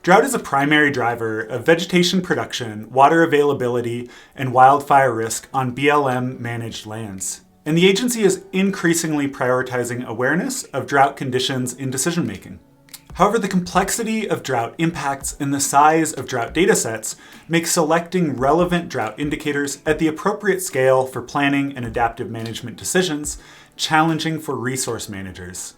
Drought is a primary driver of vegetation production, water availability, and wildfire risk on BLM-managed lands. And the agency is increasingly prioritizing awareness of drought conditions in decision-making. However, the complexity of drought impacts and the size of drought datasets make selecting relevant drought indicators at the appropriate scale for planning and adaptive management decisions challenging for resource managers.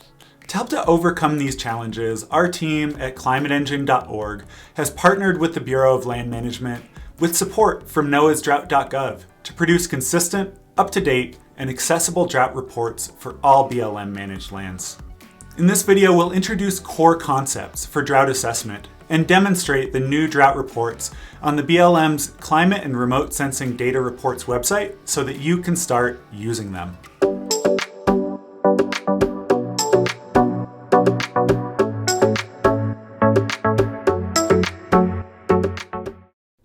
To help to overcome these challenges, our team at climateengine.org has partnered with the Bureau of Land Management with support from NOAA's drought.gov to produce consistent, up-to-date, and accessible drought reports for all BLM-managed lands. In this video, we'll introduce core concepts for drought assessment and demonstrate the new drought reports on the BLM's Climate and Remote Sensing Data Reports website so that you can start using them.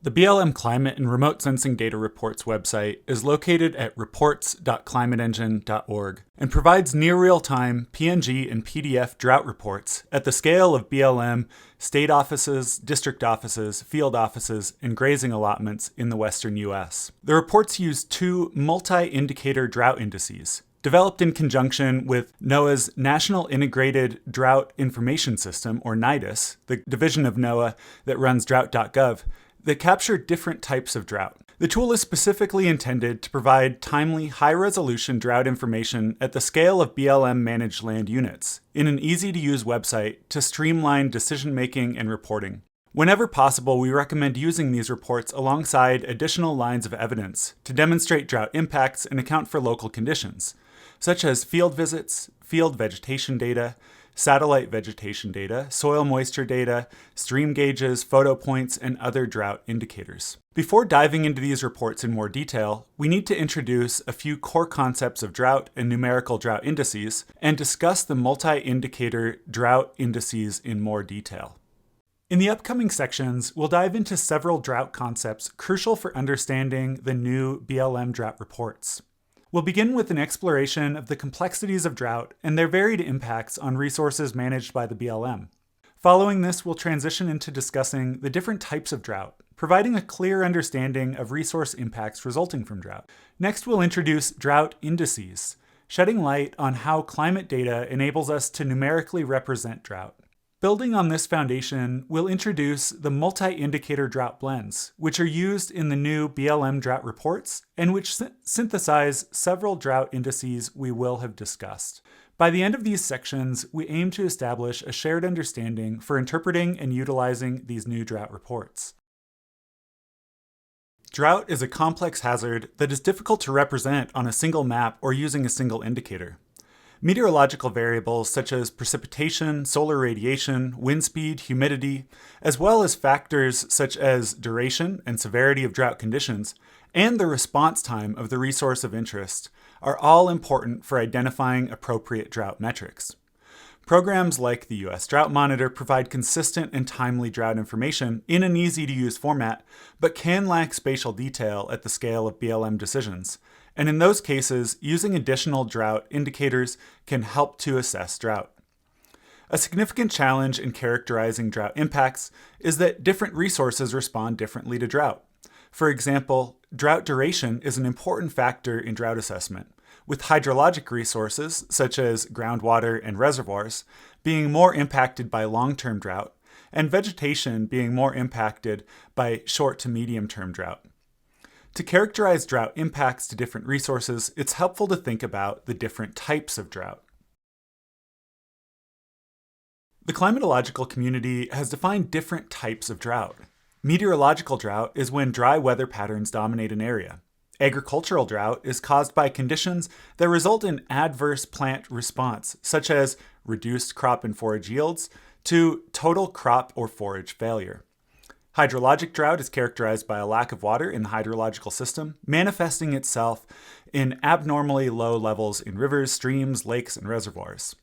The BLM Climate and Remote Sensing Data Reports website is located at reports.climateengine.org and provides near real-time PNG and PDF drought reports at the scale of BLM state offices, district offices, field offices, and grazing allotments in the western U.S. The reports use two multi-indicator drought indices, developed in conjunction with NOAA's National Integrated Drought Information System, or NIDIS, the division of NOAA that runs drought.gov, that capture different types of drought. The tool is specifically intended to provide timely, high-resolution drought information at the scale of BLM-managed land units in an easy-to-use website to streamline decision-making and reporting. Whenever possible, we recommend using these reports alongside additional lines of evidence to demonstrate drought impacts and account for local conditions, such as field visits, field vegetation data, satellite vegetation data, soil moisture data, stream gauges, photo points, and other drought indicators. Before diving into these reports in more detail, we need to introduce a few core concepts of drought and numerical drought indices and discuss the multi-indicator drought indices in more detail. In the upcoming sections, we'll dive into several drought concepts crucial for understanding the new BLM drought reports. We'll begin with an exploration of the complexities of drought and their varied impacts on resources managed by the BLM. Following this, we'll transition into discussing the different types of drought, providing a clear understanding of resource impacts resulting from drought. Next, we'll introduce drought indices, shedding light on how climate data enables us to numerically represent drought. Building on this foundation, we'll introduce the multi-indicator drought blends, which are used in the new BLM drought reports and which synthesize several drought indices we will have discussed. By the end of these sections, we aim to establish a shared understanding for interpreting and utilizing these new drought reports. Drought is a complex hazard that is difficult to represent on a single map or using a single indicator. Meteorological variables such as precipitation, solar radiation, wind speed, humidity, as well as factors such as duration and severity of drought conditions, and the response time of the resource of interest, are all important for identifying appropriate drought metrics. Programs like the U.S. Drought Monitor provide consistent and timely drought information in an easy-to-use format, but can lack spatial detail at the scale of BLM decisions. And in those cases, using additional drought indicators can help to assess drought. A significant challenge in characterizing drought impacts is that different resources respond differently to drought. For example, drought duration is an important factor in drought assessment, with hydrologic resources, such as groundwater and reservoirs, being more impacted by long-term drought, and vegetation being more impacted by short to medium-term drought. To characterize drought impacts to different resources, it's helpful to think about the different types of drought. The climatological community has defined different types of drought. Meteorological drought is when dry weather patterns dominate an area. Agricultural drought is caused by conditions that result in adverse plant response, such as reduced crop and forage yields, to total crop or forage failure. Hydrologic drought is characterized by a lack of water in the hydrological system, manifesting itself in abnormally low levels in rivers, streams, lakes, and reservoirs.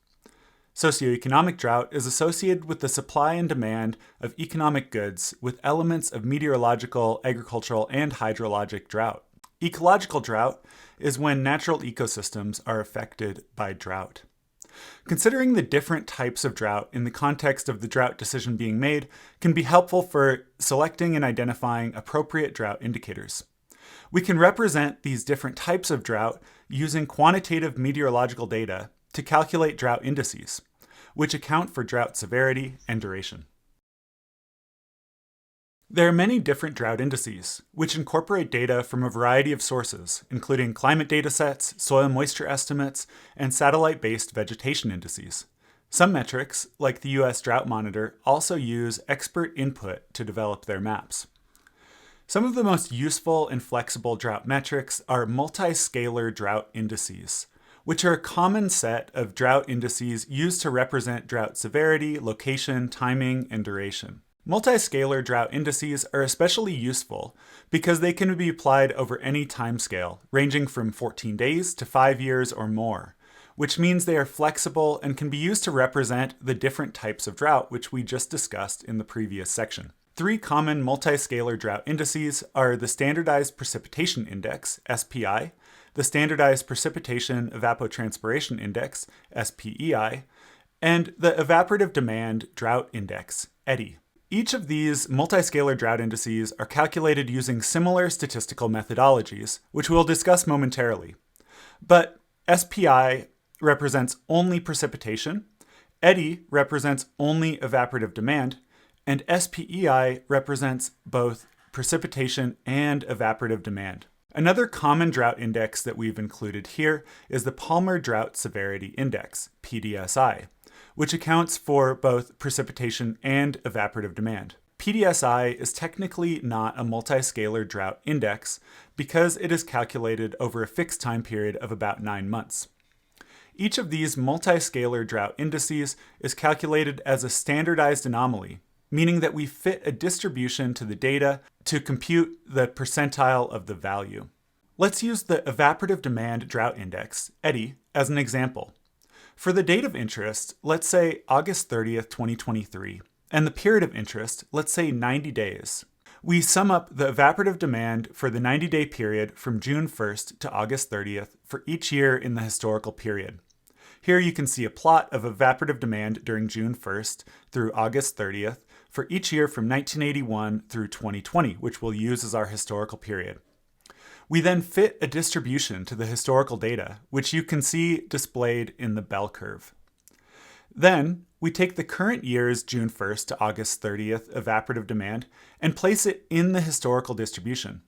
Socioeconomic drought is associated with the supply and demand of economic goods with elements of meteorological, agricultural, and hydrologic drought. Ecological drought is when natural ecosystems are affected by drought. Considering the different types of drought in the context of the drought decision being made can be helpful for selecting and identifying appropriate drought indicators. We can represent these different types of drought using quantitative meteorological data to calculate drought indices, which account for drought severity and duration. There are many different drought indices, which incorporate data from a variety of sources, including climate datasets, soil moisture estimates, and satellite-based vegetation indices. Some metrics, like the U.S. Drought Monitor, also use expert input to develop their maps. Some of the most useful and flexible drought metrics are multiscalar drought indices, which are a common set of drought indices used to represent drought severity, location, timing, and duration. Multiscalar drought indices are especially useful because they can be applied over any timescale, ranging from 14 days to 5 years or more, which means they are flexible and can be used to represent the different types of drought which we just discussed in the previous section. 3 common multiscalar drought indices are the Standardized Precipitation Index, SPI, the Standardized Precipitation Evapotranspiration Index, SPEI, and the Evaporative Demand Drought Index, EDI. Each of these multiscalar drought indices are calculated using similar statistical methodologies, which we'll discuss momentarily. But SPI represents only precipitation, EDI represents only evaporative demand, and SPEI represents both precipitation and evaporative demand. Another common drought index that we've included here is the Palmer Drought Severity Index, PDSI, which accounts for both precipitation and evaporative demand. PDSI is technically not a multiscalar drought index because it is calculated over a fixed time period of about 9 months. Each of these multiscalar drought indices is calculated as a standardized anomaly, meaning that we fit a distribution to the data to compute the percentile of the value. Let's use the Evaporative Demand Drought Index, EDI, as an example. For the date of interest, let's say August 30th, 2023, and the period of interest, let's say 90 days. We sum up the evaporative demand for the 90-day period from June 1st to August 30th for each year in the historical period. Here you can see a plot of evaporative demand during June 1st through August 30th for each year from 1981 through 2020, which we'll use as our historical period. We then fit a distribution to the historical data, which you can see displayed in the bell curve. Then, we take the current year's June 1st to August 30th evaporative demand and place it in the historical distribution.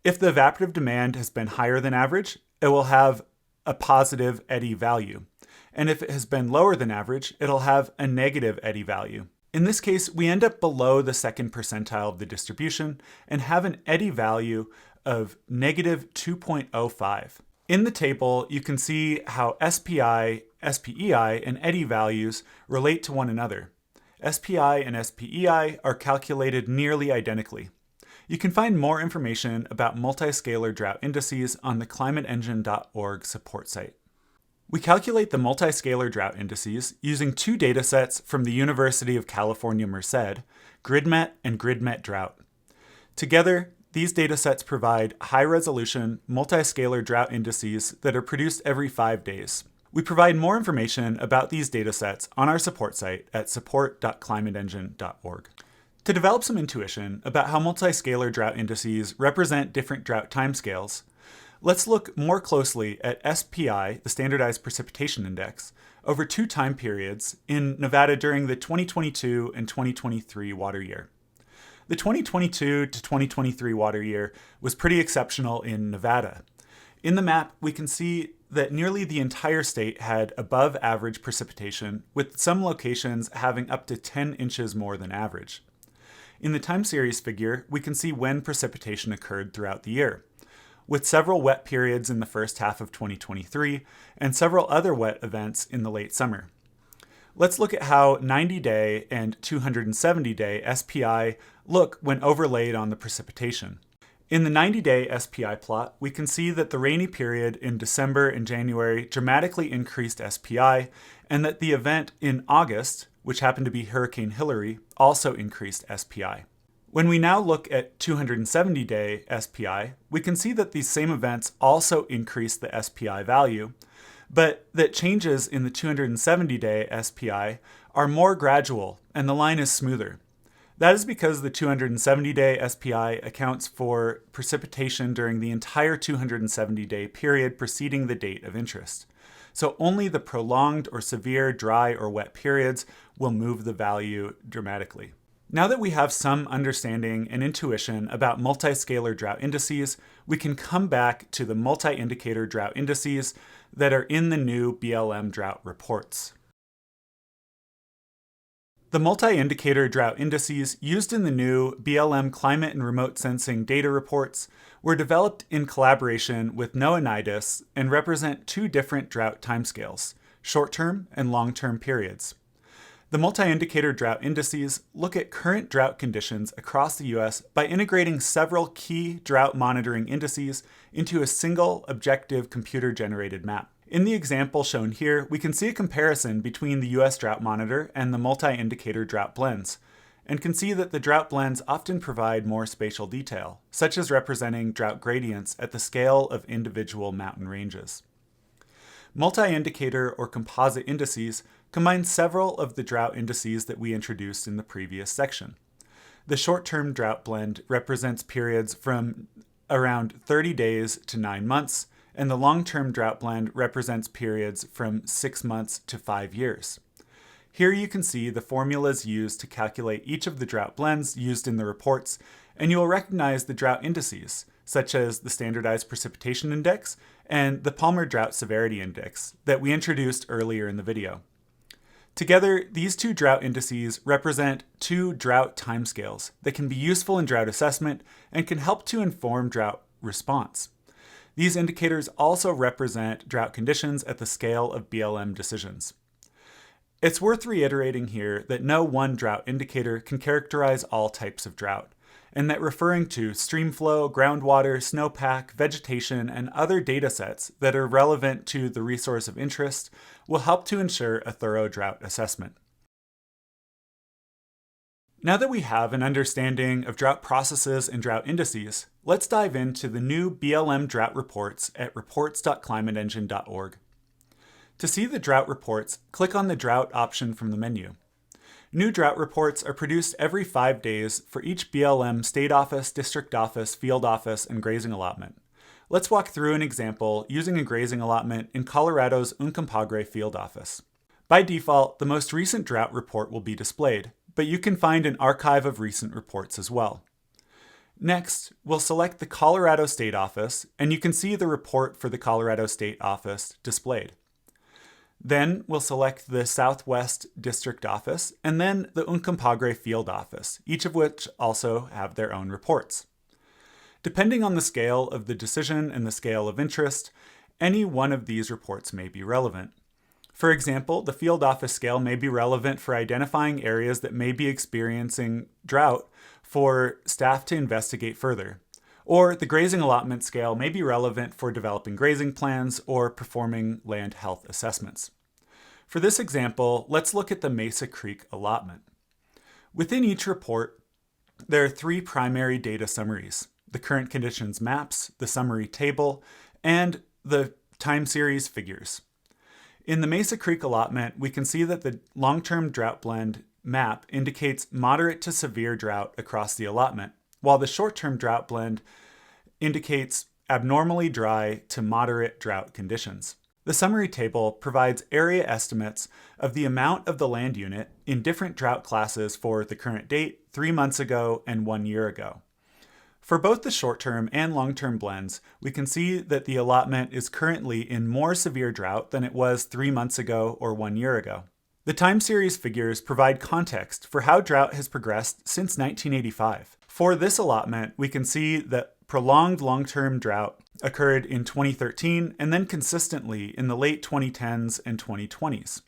If the evaporative demand has been higher than average, it will have a positive EDI value. And if it has been lower than average, it'll have a negative EDI value. In this case, we end up below the second percentile of the distribution and have an EDI value of negative 2.05. In the table, you can see how SPI, SPEI, and EDI values relate to one another. SPI and SPEI are calculated nearly identically. You can find more information about multiscalar drought indices on the climateengine.org support site. We calculate the multiscalar drought indices using 2 datasets from the University of California, Merced, GridMet and GridMet Drought. Together, these datasets provide high-resolution, multiscalar drought indices that are produced every 5 days. We provide more information about these datasets on our support site at support.climateengine.org. To develop some intuition about how multiscalar drought indices represent different drought timescales, let's look more closely at SPI, the Standardized Precipitation Index, over 2 time periods in Nevada during the 2022 and 2023 water year. The 2022 to 2023 water year was pretty exceptional in Nevada. In the map, we can see that nearly the entire state had above average precipitation, with some locations having up to 10 inches more than average. In the time series figure, we can see when precipitation occurred throughout the year, with several wet periods in the first half of 2023 and several other wet events in the late summer. Let's look at how 90-day and 270-day SPI look when overlaid on the precipitation. In the 90-day SPI plot, we can see that the rainy period in December and January dramatically increased SPI, and that the event in August, which happened to be Hurricane Hilary, also increased SPI. When we now look at 270-day SPI, we can see that these same events also increase the SPI value, but that changes in the 270-day SPI are more gradual and the line is smoother. That is because the 270-day SPI accounts for precipitation during the entire 270-day period preceding the date of interest. So only the prolonged or severe dry or wet periods will move the value dramatically. Now that we have some understanding and intuition about multiscalar drought indices, we can come back to the multi-indicator drought indices that are in the new BLM Drought Reports. The multi-indicator drought indices used in the new BLM Climate and Remote Sensing Data Reports were developed in collaboration with NOAA and represent two different drought timescales, short-term and long-term periods. The multi-indicator drought indices look at current drought conditions across the U.S. by integrating several key drought monitoring indices into a single objective computer-generated map. In the example shown here, we can see a comparison between the U.S. Drought Monitor and the multi-indicator drought blends, and can see that the drought blends often provide more spatial detail, such as representing drought gradients at the scale of individual mountain ranges. Multi-indicator or composite indices combine several of the drought indices that we introduced in the previous section. The short-term drought blend represents periods from around 30 days to 9 months, and the long-term drought blend represents periods from 6 months to 5 years. Here you can see the formulas used to calculate each of the drought blends used in the reports, and you will recognize the drought indices, such as the Standardized Precipitation Index and the Palmer Drought Severity Index that we introduced earlier in the video. Together, these two drought indices represent two drought timescales that can be useful in drought assessment and can help to inform drought response. These indicators also represent drought conditions at the scale of BLM decisions. It's worth reiterating here that no one drought indicator can characterize all types of drought, and that referring to stream flow, groundwater, snowpack, vegetation, and other datasets that are relevant to the resource of interest will help to ensure a thorough drought assessment. Now that we have an understanding of drought processes and drought indices, let's dive into the new BLM Drought Reports at reports.climateengine.org. To see the drought reports, click on the Drought option from the menu. New drought reports are produced every 5 days for each BLM state office, district office, field office, and grazing allotment. Let's walk through an example using a grazing allotment in Colorado's Uncompahgre field office. By default, the most recent drought report will be displayed, but you can find an archive of recent reports as well. Next, we'll select the Colorado State Office, and you can see the report for the Colorado State Office displayed. Then we'll select the Southwest District Office, and then the Uncompahgre Field Office, each of which also have their own reports. Depending on the scale of the decision and the scale of interest, any one of these reports may be relevant. For example, the field office scale may be relevant for identifying areas that may be experiencing drought for staff to investigate further. Or the grazing allotment scale may be relevant for developing grazing plans or performing land health assessments. For this example, let's look at the Mesa Creek allotment. Within each report, there are 3 primary data summaries: the current conditions maps, the summary table, and the time series figures. In the Mesa Creek allotment, we can see that the long-term drought blend map indicates moderate to severe drought across the allotment, while the short-term drought blend indicates abnormally dry to moderate drought conditions. The summary table provides area estimates of the amount of the land unit in different drought classes for the current date, 3 months ago, and 1 year ago. For both the short-term and long-term blends, we can see that the allotment is currently in more severe drought than it was 3 months ago or 1 year ago. The time series figures provide context for how drought has progressed since 1985. For this allotment, we can see that prolonged long-term drought occurred in 2013 and then consistently in the late 2010s and 2020s.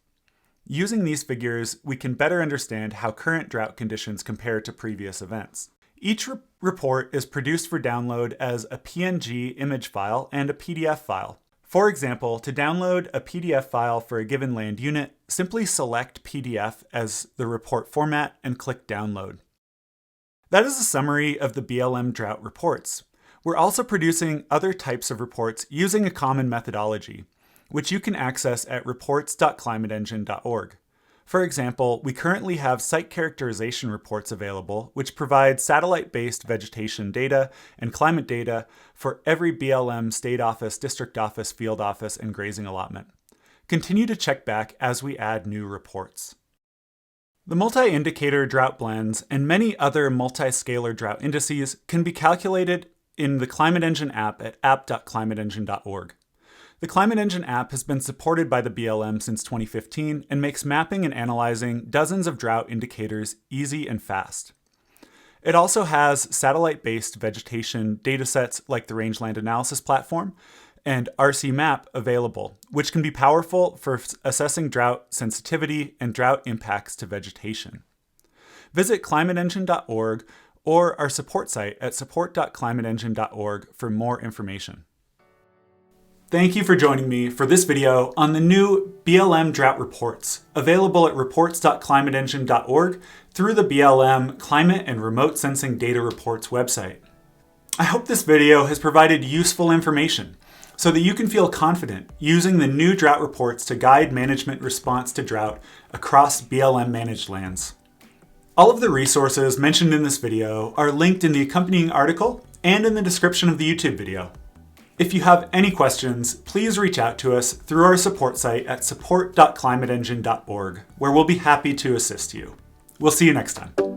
Using these figures, we can better understand how current drought conditions compare to previous events. Each report is produced for download as a PNG image file and a PDF file. For example, to download a PDF file for a given land unit, simply select PDF as the report format and click Download. That is a summary of the BLM Drought Reports. We're also producing other types of reports using a common methodology. which you can access at reports.climateengine.org. For example, we currently have site characterization reports available, which provide satellite-based vegetation data and climate data for every BLM state office, district office, field office, and grazing allotment. Continue to check back as we add new reports. The multi-indicator drought blends and many other multi-scalar drought indices can be calculated in the Climate Engine app at app.climateengine.org. The Climate Engine app has been supported by the BLM since 2015 and makes mapping and analyzing dozens of drought indicators easy and fast. It also has satellite-based vegetation datasets like the Rangeland Analysis Platform and RCMap available, which can be powerful for assessing drought sensitivity and drought impacts to vegetation. Visit climateengine.org or our support site at support.climateengine.org for more information. Thank you for joining me for this video on the new BLM Drought Reports, available at reports.climateengine.org through the BLM Climate and Remote Sensing Data Reports website. I hope this video has provided useful information so that you can feel confident using the new drought reports to guide management response to drought across BLM-managed lands. All of the resources mentioned in this video are linked in the accompanying article and in the description of the YouTube video. If you have any questions, please reach out to us through our support site at support.climateengine.org, where we'll be happy to assist you. We'll see you next time.